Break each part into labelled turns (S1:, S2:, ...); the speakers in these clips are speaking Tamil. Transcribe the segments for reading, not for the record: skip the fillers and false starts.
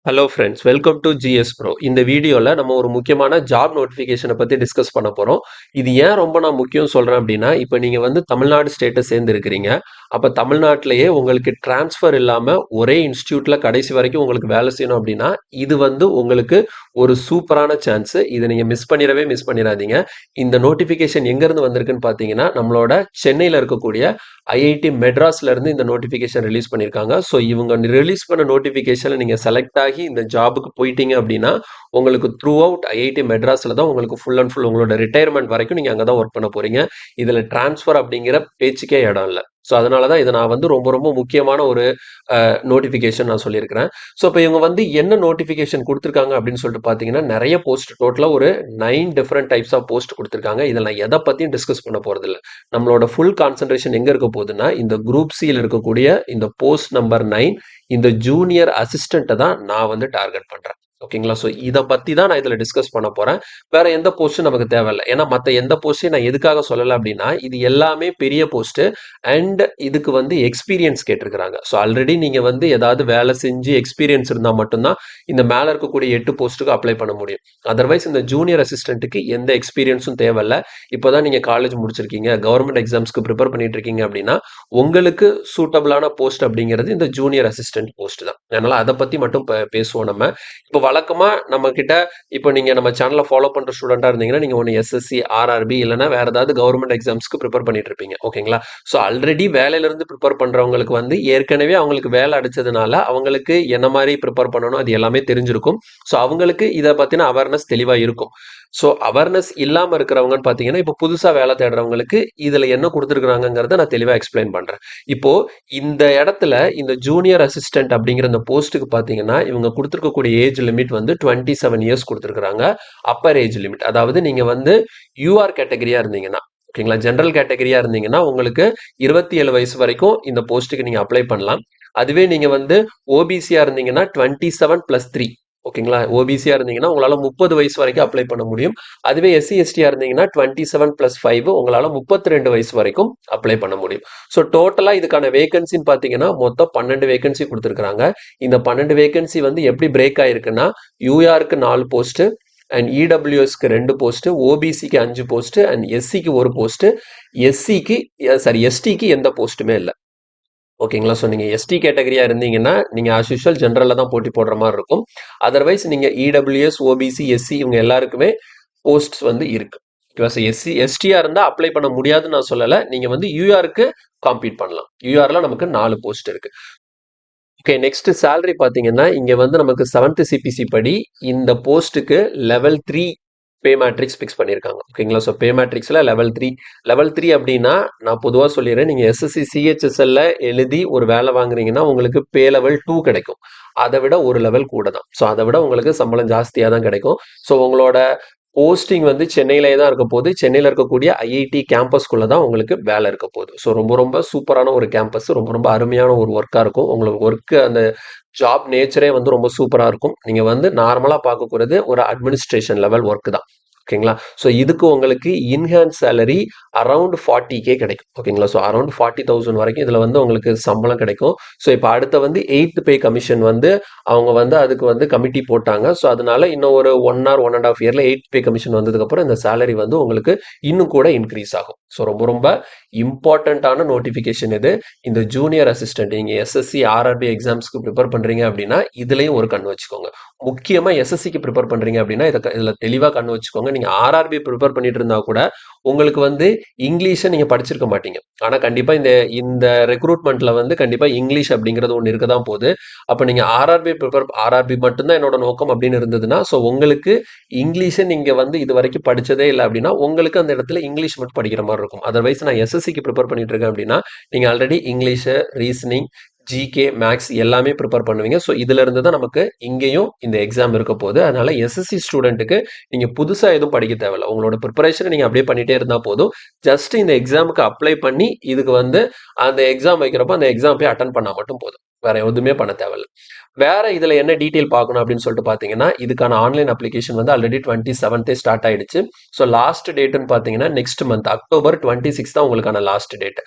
S1: Hello friends, welcome to GS bro. இந்த வீடியோவில் நம்ம ஒரு முக்கியமான ஜாப் நோட்டிஃபிகேஷனை பற்றி டிஸ்கஸ் பண்ண போகிறோம். இது ஏன் ரொம்ப நான் முக்கியம் சொல்கிறேன் அப்படின்னா, இப்போ நீங்கள் வந்து தமிழ்நாடு ஸ்டேட்டை சேர்ந்துருக்கிறீங்க. அப்போ தமிழ்நாட்டிலேயே உங்களுக்கு டிரான்ஸ்ஃபர் இல்லாமல் ஒரே இன்ஸ்டியூட்டில் கடைசி வரைக்கும் உங்களுக்கு வேலை செய்யணும் அப்படின்னா, இது வந்து உங்களுக்கு ஒரு சூப்பரான சான்ஸு. இதை நீங்கள் மிஸ் பண்ணிடாதீங்க. இந்த நோட்டிஃபிகேஷன் எங்கேருந்து வந்திருக்குன்னு பார்த்தீங்கன்னா, நம்மளோட சென்னையில் இருக்கக்கூடிய ஐஐடி மெட்ராஸ்லேருந்து இந்த நோட்டிஃபிகேஷன் ரிலீஸ் பண்ணியிருக்காங்க. ஸோ இவங்க ரிலீஸ் பண்ண நோட்டிஃபிகேஷனில் நீங்கள் செலக்ட் ஆகி இந்த ஜாபுக்கு போயிட்டீங்க அப்படின்னா, உங்களுக்கு த்ரூ அவுட் ஐஐடி மெட்ராஸில் தான் உங்களுக்கு ஃபுல் அண்ட் ஃபுல் உங்களோட ரிட்டையர்மெண்ட் வரைக்கும் நீங்கள் அங்கே தான் ஒர்க் பண்ண போகிறீங்க. இதில் டிரான்ஸ்ஃபர் அப்படிங்கிற பேச்சுக்கே இடம் இல்லை. ஸோ அதனால தான் இதை நான் வந்து ரொம்ப ரொம்ப முக்கியமான ஒரு நோட்டிஃபிகேஷன் நான் சொல்லியிருக்கிறேன். ஸோ இப்போ இவங்க வந்து என்ன நோட்டிஃபிகேஷன் கொடுத்துருக்காங்க அப்படின்னு சொல்லிட்டு பார்த்தீங்கன்னா, நிறைய போஸ்ட் டோட்டலாக ஒரு 9 டிஃப்ரெண்ட் டைப்ஸ் ஆஃப் போஸ்ட் கொடுத்துருக்காங்க. இதில் நான் எதை பற்றியும் டிஸ்கஸ் பண்ண போகிறதில்ல. நம்மளோட ஃபுல் கான்சன்ட்ரேஷன் எங்கே இருக்க போகுதுன்னா, இந்த குரூப் சியில் இருக்கக்கூடிய இந்த போஸ்ட் நம்பர் 9 இந்த ஜூனியர் அசிஸ்டண்ட்டை தான் நான் வந்து டார்கெட் பண்ணுறேன். ஓகேங்களா? ஸோ இதை பற்றி தான் நான் இதில் டிஸ்கஸ் பண்ண போகிறேன். வேற எந்த போஸ்ட்டும் நமக்கு தேவையில்லை. ஏன்னா மற்ற எந்த போஸ்ட்டையும் நான் எதுக்காக சொல்லலை அப்படின்னா, இது எல்லாமே பெரிய போஸ்ட்டு அண்ட் இதுக்கு வந்து எக்ஸ்பீரியன்ஸ் கேட்டிருக்கிறாங்க. ஸோ ஆல்ரெடி நீங்கள் வந்து ஏதாவது வேலை செஞ்சு எக்ஸ்பீரியன்ஸ் இருந்தால் மட்டும்தான் இந்த மேலே இருக்கக்கூடிய 8 போஸ்ட்டுக்கு அப்ளை பண்ண முடியும். அதர்வைஸ் இந்த ஜூனியர் அசிஸ்டண்ட்டுக்கு எந்த எக்ஸ்பீரியன்ஸும் தேவையில்லை. இப்போ தான் நீங்கள் காலேஜ் முடிச்சிருக்கீங்க, கவர்மெண்ட் எக்ஸாம்ஸ்க்கு ப்ரிப்பேர் பண்ணிட்டு இருக்கீங்க அப்படின்னா, உங்களுக்கு சூட்டபிளான போஸ்ட் அப்படிங்கிறது இந்த ஜூனியர் அசிஸ்டன்ட் போஸ்ட் தான். அதனால் அதை பற்றி மட்டும் பேசுவோம் நம்ம. இப்போ வழக்கமாக நம்ம கிட்ட இப்போ நீங்கள் நம்ம சேனலை ஃபாலோ பண்ணுற ஸ்டூடெண்ட்டாக இருந்தீங்கன்னா, நீங்கள் ஒன்று எஸ்எஸ்சி, ஆர்ஆர்பி இல்லைனா வேறு ஏதாவது கவர்மெண்ட் எக்ஸாம்ஸ்க்கு ப்ரிப்பேர் பண்ணிட்டு இருப்பீங்க. ஓகேங்களா? ஸோ ஆல்ரெடி வேலையிலேருந்து ப்ரிப்பேர் பண்ணுறவங்களுக்கு வந்து ஏற்கனவே அவங்களுக்கு வேலை அடித்ததுனால அவங்களுக்கு என்ன மாதிரி ப்ரிப்பேர் பண்ணணும் அது எல்லாமே தெரிஞ்சிருக்கும். ஸோ அவங்களுக்கு இதை பற்றின அவேர்னஸ் தெளிவாக இருக்கும். ஸோ அவேர்னஸ் இல்லாமல் இருக்கிறவங்கன்னு பார்த்தீங்கன்னா, இப்போ புதுசாக வேலை தேடுறவங்களுக்கு இதில் என்ன கொடுத்துருக்குறாங்கிறத நான் தெளிவாக எக்ஸ்பிளைன் பண்ணுறேன். இப்போ இந்த இடத்துல இந்த ஜூனியர் அசிஸ்டன்ட் அப்படிங்கிற இந்த போஸ்ட்டுக்கு பார்த்தீங்கன்னா, இவங்க கொடுத்துருக்கக்கூடிய ஏஜ் லிமிட் வந்து 27 இயர்ஸ் கொடுத்துருக்குறாங்க. அப்பர் ஏஜ் லிமிட், அதாவது நீங்கள் வந்து யூஆர் கேட்டகரியாக இருந்தீங்கன்னா, ஓகேங்களா, ஜென்ரல் கேட்டகரியா இருந்தீங்கன்னா உங்களுக்கு 27 வயசு வரைக்கும் இந்த போஸ்ட்டுக்கு நீங்க அப்ளை பண்ணலாம். அதுவே நீங்க வந்து ஓபிசியா இருந்தீங்கன்னா 27+3, ஓகேங்களா, ஓபிசியா இருந்தீங்கன்னா உங்களால 30 வயசு வரைக்கும் அப்ளை பண்ண முடியும். அதுவே எஸ்சி எஸ்டியா இருந்தீங்கன்னா 27+5 உங்களால 32 வயசு வரைக்கும் அப்ளை பண்ண முடியும். ஸோ டோட்டலா இதுக்கான வேகன்சின்னு பார்த்தீங்கன்னா மொத்தம் 12 வேகன்சி கொடுத்துருக்காங்க. இந்த 12 வேகன்சி வந்து எப்படி பிரேக் ஆயிருக்குன்னா, யூஆருக்கு 4 போஸ்ட் அண்ட் இடபிள்யூஎஸ்க்கு 2 போஸ்ட், ஓபிசிக்கு 5 போஸ்ட் அண்ட் எஸ்சிக்கு 1 போஸ்ட், எஸ்டிக்கு எந்த போஸ்ட்டுமே இல்லை. ஓகேங்களா? ஸோ நீங்கள் எஸ்டி கேட்டகரியாக இருந்தீங்கன்னா நீங்கள் ஆஸ் யூஷுவல் ஜென்ரலில் தான் போட்டி போடுற மாதிரி இருக்கும். அதர்வைஸ் நீங்கள் இடபிள்யூஎஸ், ஓபிசி, எஸ்சி இவங்க எல்லாருக்குமே போஸ்ட்ஸ் வந்து இருக்கு. ஸோ எஸ்டியாக இருந்தால் அப்ளை பண்ண முடியாதுன்னு நான் சொல்லலை. நீங்கள் வந்து யூஆருக்கு காம்பீட் பண்ணலாம். யூஆரில் நமக்கு 4 போஸ்ட் இருக்கு. ஓகே, நெக்ஸ்ட் சேலரி பார்த்தீங்கன்னா, இங்கே வந்து நமக்கு 7th சிபிசி படி இந்த போஸ்ட்டுக்கு லெவல் 3 பே மேட்ரிக்ஸ் ஃபிக்ஸ் பண்ணியிருக்காங்க. ஓகேங்களா? ஸோ பே மேட்ரிக்ஸில் லெவல் த்ரீ அப்படின்னா நான் பொதுவாக சொல்லிடுறேன், நீங்கள் எஸ்எஸ்சி சிஹெச்எஸ்எல்ல எழுதி ஒரு வேலை வாங்குறீங்கன்னா உங்களுக்கு பே லெவல் 2 கிடைக்கும். அதை விட ஒரு லெவல் கூட தான். ஸோ அதை விட உங்களுக்கு சம்பளம் ஜாஸ்தியாக தான் கிடைக்கும். ஸோ உங்களோட போஸ்டிங் வந்து சென்னையிலே தான் இருக்க போகுது. சென்னையில் இருக்கக்கூடிய ஐஐடி கேம்பஸ்குள்ளே தான் உங்களுக்கு வேலை இருக்க போகுது. ஸோ ரொம்ப ரொம்ப சூப்பரான ஒரு கேம்பஸ், ரொம்ப ரொம்ப அருமையான ஒரு ஒர்க்காக இருக்கும். உங்களுக்கு ஒர்க்கு அந்த ஜாப் நேச்சரே வந்து ரொம்ப சூப்பராக இருக்கும். நீங்கள் வந்து நார்மலாக பார்க்கக்கூடாது ஒரு அட்மினிஸ்ட்ரேஷன் லெவல் ஒர்க்கு தான். ஓகேங்களா? ஸோ இதுக்கு உங்களுக்கு இன்ஹேண்ட் சேலரி அரௌண்ட் 40K கிடைக்கும். ஓகேங்களா? ஸோ அரௌண்ட் 40,000 வரைக்கும் இதில் வந்து உங்களுக்கு சம்பளம் கிடைக்கும். ஸோ இப்போ அடுத்த வந்து 8th பே கமிஷன் வந்து அவங்க வந்து அதுக்கு வந்து கமிட்டி போட்டாங்க. ஸோ அதனால இன்னும் ஒரு 1 or 1.5 இயரில் 8th பே கமிஷன் வந்ததுக்கப்புறம் இந்த சேலரி வந்து உங்களுக்கு இன்னும் கூட இன்க்ரீஸ் ஆகும். ஸோ ரொம்ப ரொம்ப இம்பார்ட்டண்ட்டான நோட்டிஃபிகேஷன் இது. இந்த ஜூனியர் அசிஸ்டன்ட் நீங்கள் எஸ்எஸ்சி, ஆர்ஆர்பி எக்ஸாம்ஸ்க்கு ப்ரிப்பேர் பண்ணுறீங்க அப்படின்னா இதுலேயும் ஒரு கண் வச்சுக்கோங்க. முக்கியமாக எஸ்எஸ்சிக்கு ப்ரிப்பேர் பண்ணுறீங்க அப்படின்னா இதில் தெளிவாக கண் வச்சுக்கோங்க. நீங்கள் ஆர்ஆர்பி ப்ரிப்பேர் பண்ணிட்டு இருந்தா கூட உங்களுக்கு வந்து இங்கிலீஷை நீங்கள் படிச்சிருக்க மாட்டீங்க. ஆனால் கண்டிப்பாக இந்த இந்த ரெக்ரூட்மெண்ட்டில் வந்து கண்டிப்பாக இங்கிலீஷ் அப்படிங்கிறது ஒன்று இருக்க தான் போகுது. அப்போ நீங்கள் ஆர்ஆர்பி மட்டும்தான் என்னோட நோக்கம் அப்படின்னு இருந்ததுன்னா, ஸோ உங்களுக்கு இங்கிலீஷை நீங்கள் வந்து இது வரைக்கும் படித்ததே இல்லை அப்படின்னா உங்களுக்கு அந்த இடத்துல இங்கிலீஷ் மட்டும் படிக்கிற மாதிரி இருக்கும். அதர்வைஸ் நான் எஸ்எஸ்சிக்கு ப்ரிப்பேர் பண்ணிட்டு இருக்கேன் அப்படின்னா நீங்கள் already English, reasoning, GK, maths எல்லாமே ப்ரிப்பேர் பண்ணுவீங்க. ஸோ இதுல இருந்து தான் நமக்கு இங்கேயும் இந்த எக்ஸாம் இருக்க போகுது. அதனால எஸ்எஸ்சி ஸ்டூடெண்ட்டுக்கு நீங்க புதுசா எதுவும் படிக்க தேவையில்ல. உங்களோட ப்ரிப்பரேஷனை நீங்க அப்படியே பண்ணிட்டே இருந்தா போதும். ஜஸ்ட் இந்த எக்ஸாமுக்கு அப்ளை பண்ணி இதுக்கு வந்து அந்த எக்ஸாம் வைக்கிறப்ப அந்த எக்ஸாம் போய் அட்டன் பண்ணா மட்டும் போதும். வேற எதுவுமே பண்ண தேவையில்ல. வேற இதுல என்ன டீட்டெயில் பார்க்கணும் அப்படின்னு சொல்லிட்டு பாத்தீங்கன்னா, இதுக்கான ஆன்லைன் அப்ளிகேஷன் வந்து ஆல்ரெடி 27th ஸ்டார்ட் ஆயிடுச்சு. ஸோ லாஸ்ட் டேட்னு பாத்தீங்கன்னா நெக்ஸ்ட் மந்த் அக்டோபர் 26 தான் உங்களுக்கான லாஸ்ட் டேட்.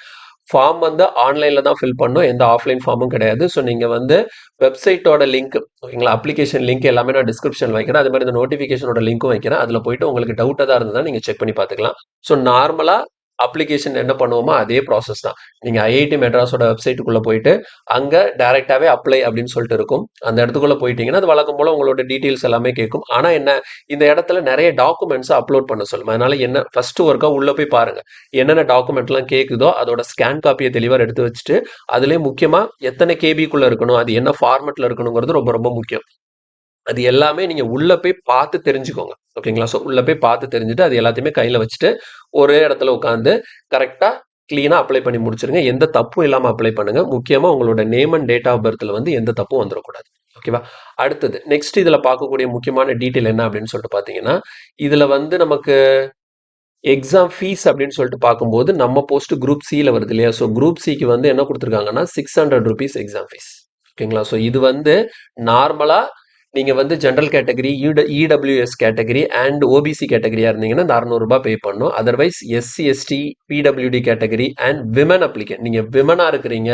S1: ஃபார்ம் வந்து ஆன்லைன்ல தான் ஃபில் பண்ணும், எந்த ஆஃப்லைன் ஃபார்மும் கிடையாது. ஸோ நீங்க வந்து வெப்சைட்டோட லிங்க், ஓகேங்களா, அப்ளிகேஷன் லிங்க் எல்லாமே நான் டிஸ்கிரிப்ஷன் வைக்கிறேன். அதே மாதிரி இந்த நோட்டிஃபிகேஷனோட லிங்க்கும் வைக்கிறேன். அதுல போயிட்டு உங்களுக்கு டவுட் எதா இருந்ததுன்னா நீங்க செக் பண்ணி பார்த்துக்கலாம். ஸோ நார்மலா அப்ளிகேஷன் என்ன பண்ணுவோமோ அதே ப்ராசஸ் தான். நீங்க ஐஐடி மெட்ராஸோட வெப்சைட்டுக்குள்ள போயிட்டு அங்க டைரக்டாவே அப்ளை அப்படின்னு சொல்லிட்டு இருக்கும். அந்த இடத்துக்குள்ள போயிட்டீங்கன்னா அது வழக்கம் போல உங்களோட டீடைல்ஸ் எல்லாமே கேட்கும். ஆனா என்ன, இந்த இடத்துல நிறைய டாக்குமெண்ட்ஸ் அப்லோட் பண்ண சொல்லும். அதனால என்ன, ஃபர்ஸ்ட் ஒர்க்கா உள்ள போய் பாருங்க. என்னென்ன டாக்குமெண்ட்லாம் கேக்குதோ அதோட ஸ்கேன் காப்பியை தெளிவா எடுத்து வச்சுட்டு, அதுலயே முக்கியமா எத்தனை கேபிக்குள்ள இருக்கணும், அது என்ன ஃபார்மட்ல இருக்கணுங்கிறது ரொம்ப ரொம்ப முக்கியம். அது எல்லாமே நீங்க உள்ள போய் பார்த்து தெரிஞ்சுக்கோங்க. ஓகேங்களா? ஸோ உள்ள போய் பார்த்து தெரிஞ்சுட்டு அது எல்லாத்தையுமே கையில வச்சுட்டு ஒரே இடத்துல உட்காந்து கரெக்டா கிளீனா அப்ளை பண்ணி முடிச்சிருங்க. எந்த தப்பும் இல்லாம அப்ளை பண்ணுங்க. முக்கியமா உங்களோட நேம் அண்ட் டேட் ஆஃப் பர்த்ல வந்து எந்த தப்பும் வந்துடக்கூடாது. ஓகேவா? அடுத்தது நெக்ஸ்ட் இதுல பார்க்கக்கூடிய முக்கியமான டீட்டெயில் என்ன அப்படின்னு சொல்லிட்டு பார்த்தீங்கன்னா, இதுல வந்து நமக்கு எக்ஸாம் ஃபீஸ் அப்படின்னு சொல்லிட்டு பார்க்கும்போது நம்ம போஸ்ட் குரூப் சில வருது இல்லையா? ஸோ குரூப் சிக்கு வந்து என்ன கொடுத்துருக்காங்கன்னா ₹600 எக்ஸாம் ஃபீஸ். ஓகேங்களா? ஸோ இது வந்து நார்மலா நீங்க வந்து general category, EWS category and OBC கேட்டகரியா இருந்தீங்கன்னா இந்த ₹600 பே பண்ணணும். Otherwise SC, ST, PWD category and women applicant, நீங்க விமனா இருக்கிறீங்க,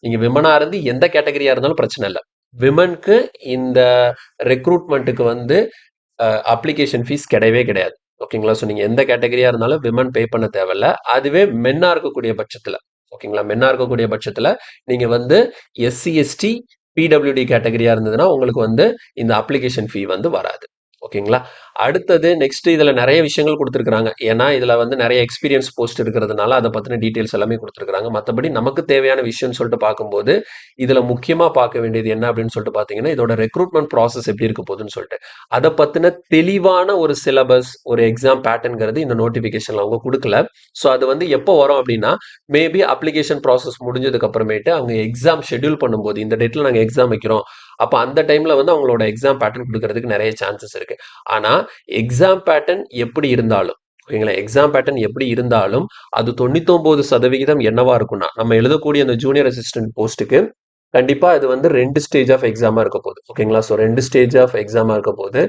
S1: நீங்க விமனா இருந்து எந்த கேட்டகரியா இருந்தாலும் பிரச்சனை இல்லை. விமனுக்கு இந்த ரெக்ரூட்மெண்ட்டுக்கு வந்து அப்ளிகேஷன் ஃபீஸ் கிடையவே கிடையாது. ஓகேங்களா? ஸோ நீங்க எந்த கேட்டகரியா இருந்தாலும் விமன் பே பண்ண தேவையில்ல. அதுவே மென்னா இருக்கக்கூடிய பட்சத்துல, ஓகேங்களா, மென்னா இருக்கக்கூடிய பட்சத்துல நீங்க வந்து எஸ்சி, எஸ்டி, பிடபிள்யூடி கேட்டகரியா இருந்ததுன்னா உங்களுக்கு வந்து இந்த அப்ளிகேஷன் ஃபீ வந்து வராது. ஓகேங்களா? அடுத்தது நெக்ஸ்ட் இதுல நிறைய விஷயங்கள் கொடுத்துருக்காங்க. ஏன்னா இதுல வந்து நிறைய எக்ஸ்பீரியன்ஸ் போஸ்ட் இருக்கிறதுனால அதை பத்தின டீடைல்ஸ் எல்லாமே கொடுத்துருக்காங்க. மற்றபடி நமக்கு தேவையான விஷயம்னு சொல்லிட்டு பார்க்கும்போது இதுல முக்கியமா பார்க்க வேண்டியது என்ன அப்படின்னு சொல்லிட்டு பாத்தீங்கன்னா, இதோட ரெக்ரூட்மெண்ட் ப்ராசஸ் எப்படி இருக்க போகுதுன்னு சொல்லிட்டு அதை பத்தின தெளிவான ஒரு சிலபஸ், ஒரு எக்ஸாம் பேட்டர்ன்ங்கிறது இந்த நோட்டிபிகேஷன்ல அவங்க கொடுக்கல. ஸோ அது வந்து எப்போ வரும் அப்படின்னா, மேபி அப்ளிகேஷன் ப்ராசஸ் முடிஞ்சதுக்கு அப்புறமேட்டு அவங்க எக்ஸாம் ஷெட்யூல் பண்ணும்போது இந்த டேட்ல நாங்கள் எக்ஸாம் வைக்கிறோம், அப்போ அந்த டைம்ல வந்து அவங்களோட எக்ஸாம் பேட்டர்ன் கொடுக்கறதுக்கு நிறைய சான்சஸ் இருக்கு. ஆனா எக்ஸாம் பேட்டர்ன் எப்படி இருந்தாலும், ஓகேங்களா, எக்ஸாம் பேட்டர்ன் எப்படி இருந்தாலும் அது 99% என்னவா இருக்கும்னா, நம்ம எழுதக்கூடிய அந்த ஜூனியர் அசிஸ்டன்ட் போஸ்ட்டுக்கு கண்டிப்பா இது வந்து 2 ஸ்டேஜ் ஆஃப் எக்ஸாமா இருக்க போகுது. ஓகேங்களா? ஸோ 2 ஸ்டேஜ் ஆஃப் எக்ஸாமா இருக்க போகுது.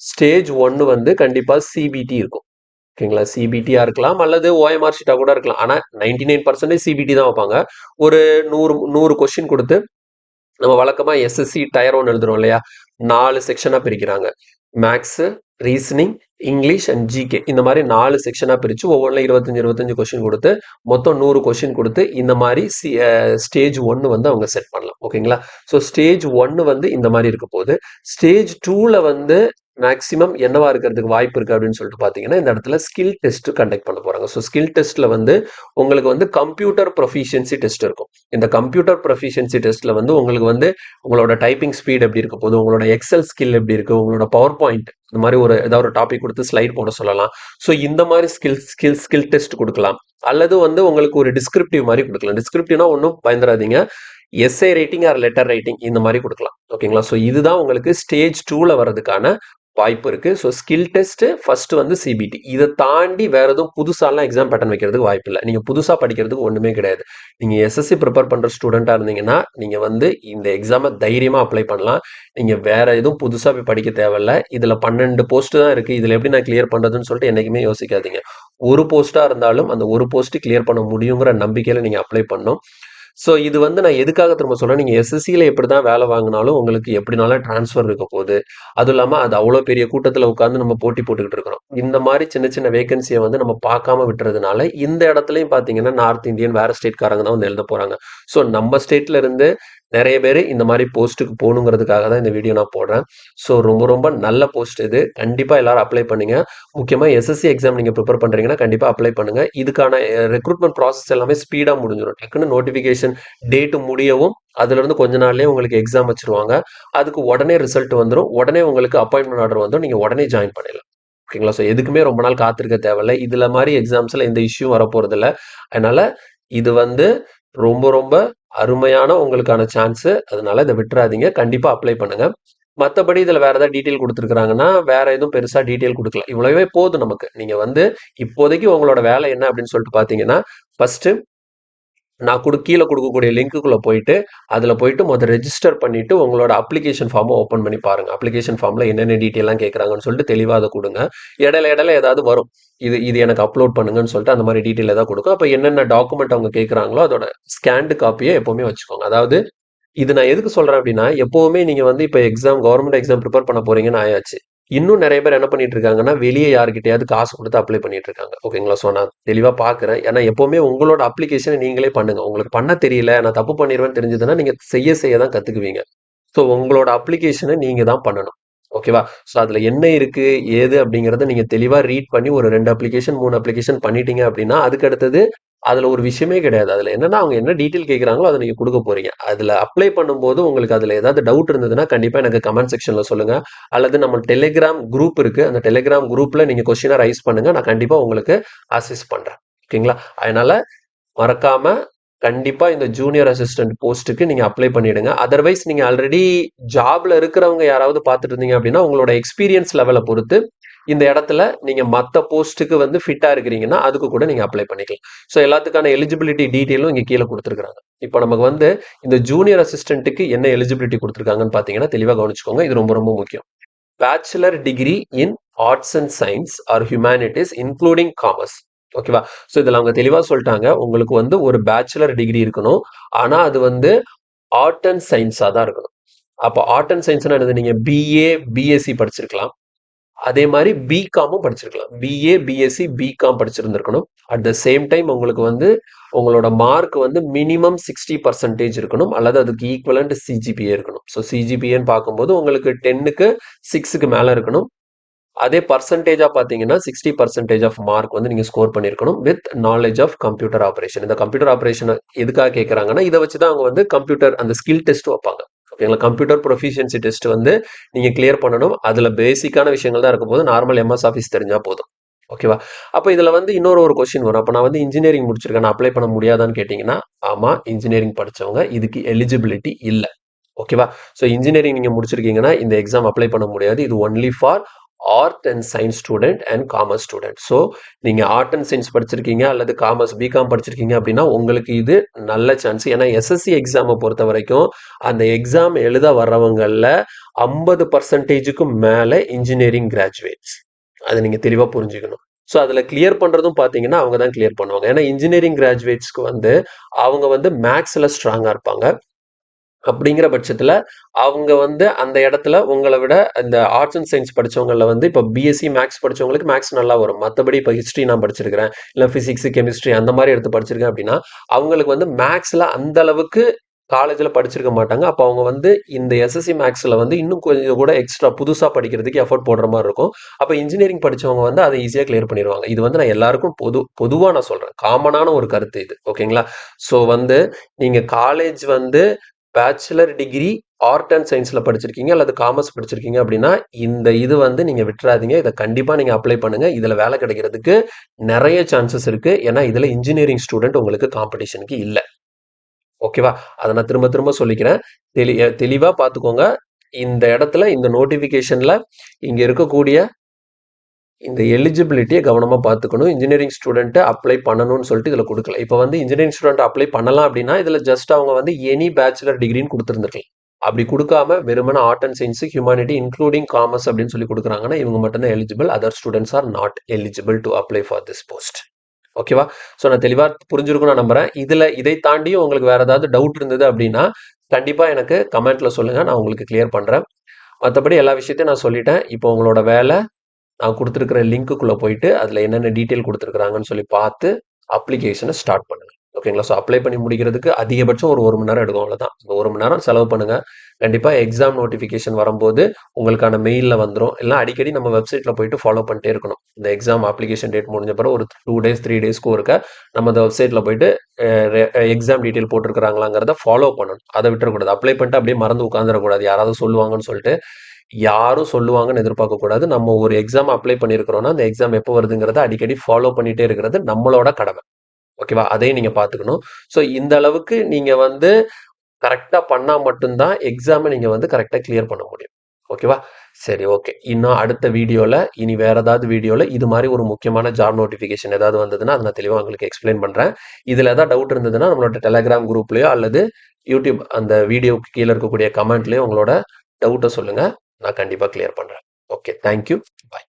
S1: ஸ்டேஜ் 1 வந்து கண்டிப்பா சிபிடி இருக்கும். ஓகேங்களா? சிபிடியா இருக்கலாம் அல்லது ஓஎம்ஆர் ஷீட்டா கூட இருக்கலாம். ஆனா 99% சிபிடி தான் வைப்பாங்க. ஒரு 100 கொஸ்டின் கொடுத்து நம்ம வழக்கமா எஸ்எஸ்சி டயர் 1 எழுதுறோம் இல்லையா? 4 செக்ஷனா பிரிக்கிறாங்க. Maths, reasoning, English and GK, இந்த மாதிரி 4 செக்ஷனா பிரிச்சு ஒவ்வொன்றுல 25 கொஸ்டின் கொடுத்து மொத்தம் 100 கொஸ்டின் கொடுத்து இந்த மாதிரி ஸ்டேஜ் 1 வந்து அவங்க செட் பண்ணலாம். ஓகேங்களா? ஸோ ஸ்டேஜ் 1 வந்து இந்த மாதிரி இருக்க போகுது. ஸ்டேஜ் 2ல வந்து மேக்ஸிமம் என்னவா இருக்கிறதுக்கு வாய்ப்பு இருக்கு அப்படின்னு சொல்லிட்டு பாத்தீங்கன்னா, இந்த இடத்துல ஸ்கில் டெஸ்ட் கண்டக்ட் பண்ண போறாங்க. ஸோ ஸ்கில் டெஸ்ட்ல வந்து உங்களுக்கு வந்து கம்ப்யூட்டர் ப்ரொஃபிஷியன்சி டெஸ்ட் இருக்கும். இந்த கம்ப்யூட்டர் ப்ரொஃபிஷியன்சி டெஸ்ட்ல வந்து உங்களுக்கு வந்து உங்களோட டைப்பிங் ஸ்பீட் எப்படி இருக்க போகுது, உங்களோட எக்ஸல் ஸ்கில் எப்படி இருக்கு, உங்களோட பவர் பாயிண்ட் இந்த மாதிரி ஒரு ஏதாவது ஒரு டாபிக் கொடுத்து ஸ்லைட் போட சொல்லலாம். ஸோ இந்த மாதிரி ஸ்கில் டெஸ்ட் கொடுக்கலாம். அல்லது வந்து உங்களுக்கு ஒரு டிஸ்கிரிப்டிவ் மாதிரி கொடுக்கலாம். டிஸ்கிரிப்டிவ்னா ஒன்றும் பயந்துராதீங்க, essay writing or letter writing இந்த மாதிரி கொடுக்கலாம். ஓகேங்களா? ஸோ இதுதான் உங்களுக்கு ஸ்டேஜ் 2ல வர்றதுக்கான வாய்ப்பு இருக்கு. ஸோ ஸ்கில் டெஸ்ட் ஃபர்ஸ்ட் வந்து சிபிடி. இதை தாண்டி வேற எதுவும் புதுசாலாம் எக்ஸாம் பேட்டர்ன் வைக்கிறதுக்கு வாய்ப்பு இல்லை. நீங்க புதுசா படிக்கிறதுக்கு ஒண்ணுமே கிடையாது. நீங்க எஸ்எஸ்சி ப்ரிப்பேர் பண்ற ஸ்டூடெண்டா இருந்தீங்கன்னா நீங்க வந்து இந்த எக்ஸாமை தைரியமா அப்ளை பண்ணலாம். நீங்க வேற எதுவும் புதுசா போய் படிக்க தேவையில்ல. இதுல 12 போஸ்ட் தான் இருக்கு, இதுல எப்படி நான் கிளியர் பண்றதுன்னு சொல்லிட்டு என்னைக்குமே யோசிக்காதீங்க. ஒரு போஸ்டா இருந்தாலும் அந்த ஒரு போஸ்ட் கிளியர் பண்ண முடியுங்கிற நம்பிக்கையில நீங்க அப்ளை பண்ணணும். ஸோ இது வந்து நான் எதுக்காக திரும்ப சொல்றேன், நீங்க எஸ்எஸ்சியில எப்படி தான் வேலை வாங்கினாலும் உங்களுக்கு எப்படினாலும் டிரான்ஸ்ஃபர் இருக்க போகுது. அதுவும் இல்லாம அது அவ்வளோ பெரிய கூட்டத்தில் உட்காந்து நம்ம போட்டி போட்டுக்கிட்டு இருக்கிறோம். இந்த மாதிரி சின்ன சின்ன வேகன்சியை வந்து நம்ம பார்க்காம விட்டுறதுனால இந்த இடத்துலையும் பார்த்தீங்கன்னா நார்த் இந்தியன் வேற ஸ்டேட்காரங்க தான் வந்து எழுத போறாங்க. ஸோ நம்ம ஸ்டேட்ல இருந்து நிறைய பேர் இந்த மாதிரி போஸ்ட்டுக்கு போகணுங்கிறதுக்காக தான் இந்த வீடியோ நான் போடுறேன். ஸோ ரொம்ப ரொம்ப நல்ல போஸ்ட் இது. கண்டிப்பா எல்லாரும் அப்ளை பண்ணுங்க. முக்கியமா எஸ்எஸ்சி எக்ஸாம் நீங்க ப்ரிப்பேர் பண்றீங்கன்னா கண்டிப்பா அப்ளை பண்ணுங்க. இதுக்கான ரெக்ரூட்மெண்ட் ப்ராசஸ் எல்லாமே ஸ்பீடா முடிஞ்சிடும். டக்குன்னு நோட்டிபிகேஷன் டேட் முடியவும் அதுல இருந்து கொஞ்ச நாள்லயே உங்களுக்கு எக்ஸாம் வச்சிருவாங்க. அதுக்கு உடனே ரிசல்ட் வந்துடும். உடனே உங்களுக்கு அப்பாயின்மெண்ட் ஆர்டர் வந்துடும். நீங்க உடனே ஜாயின் பண்ணிடலாம். ஓகேங்களா? ஸோ எதுக்குமே ரொம்ப நாள் காத்திருக்க தேவையில்ல. இதுல மாதிரி எக்ஸாம்ஸ்ல எந்த இஷ்யூ வரப்போறது இல்லை. அதனால இது வந்து ரொம்ப ரொம்ப அருமையான உங்களுக்கான சான்ஸ். அதனால இதை விட்டுறாதீங்க. கண்டிப்பா அப்ளை பண்ணுங்க. மற்றபடி இதுல வேற ஏதாவது டீட்டெயில் கொடுத்துருக்காங்கன்னா வேற எதுவும் பெருசா டீட்டெயில் கொடுக்கல. இவ்வளவே போதும் நமக்கு. நீங்க வந்து இப்போதைக்கு உங்களோட வேலை என்ன அப்படின்னு சொல்லிட்டு பாத்தீங்கன்னா, ஃபர்ஸ்ட் நான் கீழே கொடுக்கக்கூடிய லிங்க்குள்ளே போயிட்டு அதில் போயிட்டு முதல் ரெஜிஸ்டர் பண்ணிட்டு உங்களோட அப்ளிகேஷன் ஃபார்மை ஓப்பன் பண்ணி பாருங்க. அப்ளிகேஷன் ஃபார்மில் என்னென்ன டீட்டெயிலாம் கேட்குறாங்கன்னு சொல்லிட்டு தெளிவாக அதை கொடுங்க. இடையில ஏதாவது வரும், இது எனக்கு அப்லோட் பண்ணுங்கன்னு சொல்லிட்டு அந்த மாதிரி டீட்டெயில் ஏதாவது கொடுக்கும். அப்போ என்னென்ன டாக்குமெண்ட் அவங்க கேட்குறாங்களோ அதோட ஸ்கேன்டு காப்பியை எப்போவுமே வச்சுக்கோங்க. அதாவது இது நான் எதுக்கு சொல்றேன் அப்படின்னா, எப்பவுமே நீங்க வந்து இப்ப கவர்மெண்ட் எக்ஸாம் ப்ரிப்பேர் பண்ண போறீங்கன்னு ஆயாச்சு. இன்னும் நிறைய பேர் என்ன பண்ணிட்டு இருக்காங்கன்னா, வெளியே யாருக்கிட்டயாவது காசு கொடுத்து அப்ளை பண்ணிட்டு இருக்காங்க. ஓகேங்களா? ஸோ நான் தெளிவா பார்க்குறேன். ஏன்னா எப்பவுமே உங்களோட அப்ளிகேஷனை நீங்களே பண்ணுங்க. உங்களுக்கு பண்ண தெரியல, நான் தப்பு பண்ணிருவேன்னு தெரிஞ்சதுன்னா, நீங்க செய்ய தான் கத்துக்குவீங்க. ஸோ உங்களோட அப்ளிகேஷனை நீங்க தான் பண்ணணும். ஓகேவா? ஸோ அதுல என்ன இருக்கு, ஏது அப்படிங்கிறத நீங்க தெளிவா ரீட் பண்ணி ஒரு 2 அப்ளிகேஷன், 3 அப்ளிகேஷன் பண்ணிட்டீங்க அப்படின்னா, அதுக்கு அடுத்தது அதுல ஒரு விஷயமே கிடையாது. அதுல என்னன்னா அவங்க என்ன டீட்டெயில் கேட்குறாங்களோ அதை நீங்க கொடுக்க போறீங்க. அதுல அப்ளை பண்ணும்போது உங்களுக்கு அதுல ஏதாவது டவுட் இருந்ததுன்னா கண்டிப்பா எனக்கு கமெண்ட் செக்ஷன்ல சொல்லுங்க. அல்லது நம்ம டெலிகிராம் குரூப் இருக்கு. அந்த டெலிகிராம் குரூப்ல நீங்க கொஸ்டினை ரைஸ் பண்ணுங்க. நான் கண்டிப்பா உங்களுக்கு அசிஸ்ட் பண்றேன். ஓகேங்களா? அதனால மறக்காம கண்டிப்பா இந்த ஜூனியர் அசிஸ்டன்ட் போஸ்ட்டுக்கு நீங்க அப்ளை பண்ணிடுங்க. அதர்வைஸ் நீங்க ஆல்ரெடி ஜாப்ல இருக்கிறவங்க யாராவது பார்த்துட்டு இருந்தீங்க அப்படின்னா உங்களோட எக்ஸ்பீரியன்ஸ் லெவலை பொறுத்து இந்த இடத்துல நீங்க மற்ற போஸ்ட்டுக்கு வந்து ஃபிட்டா இருக்கிறீங்கன்னா அதுக்கு கூட நீங்க அப்ளை பண்ணிக்கலாம். ஸோ எல்லாத்துக்கான எலிஜிபிலிட்டி டீட்டெயிலும் இங்க கீழே கொடுத்துருக்காங்க. இப்போ நமக்கு வந்து இந்த ஜூனியர் அசிஸ்டன்ட்டுக்கு என்ன எலிஜிபிலிட்டி கொடுத்துருக்காங்கன்னு பார்த்தீங்கன்னா தெளிவாக கவனிச்சுக்கோங்க. இது ரொம்ப ரொம்ப முக்கியம். Bachelor degree in arts and science or humanities including commerce. ஓகேவா? ஸோ இதில் அவங்க தெளிவாக சொல்லிட்டாங்க, உங்களுக்கு வந்து ஒரு பேச்சுலர் டிகிரி இருக்கணும். ஆனால் அது வந்து ஆர்ட் அண்ட் சயின்ஸாக தான் இருக்கணும். அப்போ ஆர்ட் அண்ட் சயின்ஸ்னா என்னது? நீங்கள் பிஏ பிஎஸ்சி படிச்சிருக்கலாம். அதே மாதிரி பிகாமும் படிச்சிருக்கலாம். பிஏ பிஎஸ்சி பிகாம் படிச்சிருந்திருக்கணும். அட் த சேம் டைம் உங்களுக்கு வந்து உங்களோட மார்க் வந்து மினிமம் 60% இருக்கணும், அல்லது அதுக்கு ஈக்குவலண்ட் சிஜிபிஏ இருக்கணும். ஸோ சிஜிபிஏன்னு பார்க்கும்போது உங்களுக்கு 10க்கு 6க்கு மேலே இருக்கணும். அதே பர்சன்டேஜா பார்த்தீங்கன்னா 60% ஆஃப் மார்க் வந்து நீங்க ஸ்கோர் பண்ணியிருக்கணும் with knowledge of computer operation. இந்த கம்ப்யூட்டர் ஆப்ரேஷன் எதுக்காக கேட்குறாங்கன்னா, இதை வச்சு தான் அவங்க வந்து கம்ப்யூட்டர் அந்த ஸ்கில் டெஸ்ட் வைப்பாங்க. ஓகேங்களா? கம்ப்யூட்டர் ப்ரொஃபிஷியன்சி டெஸ்ட் வந்து நீங்க கிளியர் பண்ணணும். அதுல பேசிக்கான விஷயங்கள் தான் இருக்க போது, நார்மல் எம்எஸ் ஆஃபீஸ் தெரிஞ்சா போதும். ஓகேவா? அப்போ இதுல வந்து இன்னொரு கொஸ்டின் வரும். அப்போ நான் வந்து இன்ஜினியரிங் முடிச்சிருக்கேன், நான் அப்ளை பண்ண முடியாதான்னு கேட்டீங்கன்னா, ஆமா, இன்ஜினியரிங் படிச்சவங்க இதுக்கு எலிஜிபிலிட்டி இல்லை. ஓகேவா? ஸோ இன்ஜினியரிங் நீங்க முடிச்சிருக்கீங்கன்னா இந்த எக்ஸாம் அப்ளை பண்ண முடியாது. இது only for art and science student and commerce student. So நீங்க ஆர்ட் அண்ட் சயின்ஸ் படிச்சிருக்கீங்க அல்லது காமர்ஸ் பிகாம் படிச்சிருக்கீங்க அப்படின்னா உங்களுக்கு இது நல்ல சான்ஸ். ஏன்னா எஸ்எஸ்சி எக்ஸாமை பொறுத்த வரைக்கும் அந்த எக்ஸாம் எழுத வர்றவங்களில் 50%க்கும் மேலே இன்ஜினியரிங் கிராஜுவேட்ஸ். அதை நீங்க தெளிவாக புரிஞ்சுக்கணும். ஸோ அதில் கிளியர் பண்ணுறதும் பார்த்தீங்கன்னா அவங்க தான் கிளியர் பண்ணுவாங்க. ஏன்னா இன்ஜினியரிங் கிராஜுவேட்ஸ்க்கு வந்து அவங்க வந்து மேக்ஸில் ஸ்ட்ராங்காக இருப்பாங்க. அப்படிங்கிற பட்சத்தில் அவங்க வந்து அந்த இடத்துல உங்களை விட இந்த ஆர்ட்ஸ் அண்ட் சயின்ஸ் படித்தவங்களில் வந்து இப்போ பிஎஸ்சி மேக்ஸ் படித்தவங்களுக்கு மேக்ஸ் நல்லா வரும். மற்றபடி இப்போ ஹிஸ்ட்ரி நான் படிச்சிருக்கிறேன், இல்லை ஃபிசிக்ஸ் கெமிஸ்ட்ரி அந்த மாதிரி எடுத்து படிச்சிருக்கேன் அப்படின்னா அவங்களுக்கு வந்து மேக்ஸில் அந்த அளவுக்கு காலேஜில் படிச்சிருக்க மாட்டாங்க. அப்போ அவங்க வந்து இந்த எஸ்எஸ்சி மேக்ஸில் வந்து இன்னும் கொஞ்சம் கூட எக்ஸ்ட்ரா புதுசாக படிக்கிறதுக்கு எஃபோர்ட் போடுற மாதிரி இருக்கும். அப்போ இன்ஜினியரிங் படித்தவங்க வந்து அதை ஈஸியாக கிளியர் பண்ணிடுவாங்க. இது வந்து நான் எல்லாருக்கும் பொதுவாக நான் சொல்கிறேன், காமனான ஒரு கருத்து இது. ஓகேங்களா? ஸோ வந்து நீங்கள் காலேஜ் வந்து பேச்சுலர் டிகிரி ஆர்ட் அண்ட் சயின்ஸில் படிச்சிருக்கீங்க அல்லது காமர்ஸ் படிச்சிருக்கீங்க அப்படின்னா இந்த இது வந்து நீங்கள் விட்டுறாதீங்க. இதை கண்டிப்பாக நீங்கள் அப்ளை பண்ணுங்கள். இதில் வேலை கிடைக்கிறதுக்கு நிறைய சான்சஸ் இருக்குது. ஏன்னா இதில் இன்ஜினியரிங் ஸ்டூடெண்ட் உங்களுக்கு காம்படிஷனுக்கு இல்லை. ஓகேவா? அதை நான் திரும்ப திரும்ப சொல்லிக்கிறேன். தெளிவாக பார்த்துக்கோங்க. இந்த இடத்துல இந்த நோட்டிஃபிகேஷனில் இங்கே இருக்கக்கூடிய இந்த எலிஜிபிலிட்டியை கவனமாக பார்த்துக்கணும். இன்ஜினியரிங் ஸ்டூடெண்ட்டை அப்ளை பண்ணணும்னு சொல்லிட்டு இதில் கொடுக்கல. இப்போ வந்து இன்ஜினியரிங் ஸ்டூடெண்ட் அப்ளை பண்ணலாம் அப்படின்னா இதில் ஜஸ்ட் அவங்க வந்து எனி பேச்சுலர் டிகிரின்னு கொடுத்துருந்துருக்கலாம். அப்படி கொடுக்காம வெறுமன art and science humanity including commerce அப்படின்னு சொல்லி கொடுக்குறாங்கன்னா இவங்க மட்டும்தான் eligible. Other students are not eligible to apply for this post. ஓகேவா? ஸோ நான் தெளிவாக புரிஞ்சிருக்கும் நான் நம்புறேன். இதை தாண்டியும் உங்களுக்கு வேற ஏதாவது டவுட் இருந்தது அப்படின்னா கண்டிப்பாக எனக்கு கமெண்ட்ல சொல்லுங்க, நான் உங்களுக்கு கிளியர் பண்ணுறேன். மற்றபடி எல்லா விஷயத்தையும் நான் சொல்லிட்டேன். இப்போ உங்களோட வேலை நான் கொடுத்துருக்கிற லிங்க்குள்ளே போயிட்டு அதில் என்னென்ன டீட்டெயில் கொடுத்துருக்குறாங்கன்னு சொல்லி பார்த்து அப்ளிகேஷனை ஸ்டார்ட் பண்ணுங்க. ஓகேங்களா? ஸோ அப்ளை பண்ணி முடிக்கிறதுக்கு அதிகபட்சம் ஒரு மணி நேரம் எடுக்கும், அவ்வளோதான். இந்த 1 மணி நேரம் செலவு பண்ணுங்க. கண்டிப்பாக எக்ஸாம் நோட்டிஃபிகேஷன் வரும்போது உங்களுக்கான மெயிலில் வந்துடும். இல்லை அடிக்கடி நம்ம வெப்சைட்டில் போயிட்டு ஃபாலோ பண்ணிட்டே இருக்கணும். இந்த எக்ஸாம் அப்ளிகேஷன் டேட் முடிஞ்ச பிறகு ஒரு 2 days 3 daysக்கு இருக்க நம்ம அந்த வெப்சைட்டில் போயிட்டு எக்ஸாம் டீட்டெயில் போட்டிருக்கிறாங்களாங்கிறத ஃபாலோ பண்ணணும். அதை விட்டுறக்கூடாது. அப்ளை பண்ணிட்டு அப்படியே மறந்து உட்காந்துடக்கூடாது. யாராவது சொல்லுவாங்கன்னு சொல்லிட்டு யாரும் சொல்லுவாங்கன்னு எதிர்பார்க்கக்கூடாது. நம்ம ஒரு எக்ஸாம் அப்ளை பண்ணியிருக்கிறோம்னா அந்த எக்ஸாம் எப்போ வருதுங்கிறத அடிக்கடி ஃபாலோ பண்ணிட்டே இருக்கிறது நம்மளோட கடமை. ஓகேவா? அதையும் நீங்க பார்த்துக்கணும். ஸோ இந்த அளவுக்கு நீங்க வந்து கரெக்டாக பண்ணால் மட்டும்தான் எக்ஸாமை நீங்க வந்து கரெக்டாக கிளியர் பண்ண முடியும். ஓகேவா? சரி, ஓகே. இன்னும் அடுத்த வீடியோல, இனி வேற ஏதாவது வீடியோல இது மாரி ஒரு முக்கியமான ஜாப் நோட்டிஃபிகேஷன் ஏதாவது வந்ததுன்னா, அத நான் தெளிவா உங்களுக்கு எக்ஸ்ப்ளைன் பண்றேன். இதுல ஏதாவது டவுட் இருந்ததுன்னா, நம்மளோட டெலகிராம் குரூப்லயோ அல்லது யூடியூப் அந்த வீடியோக்கு கீழ இருக்கக்கூடிய கமெண்ட்லயோ உங்களோட டவுட்ட சொல்லுங்க. நான் கண்டிப்பா கிளியர் பண்றேன். ஓகே. Thank you. பாய்.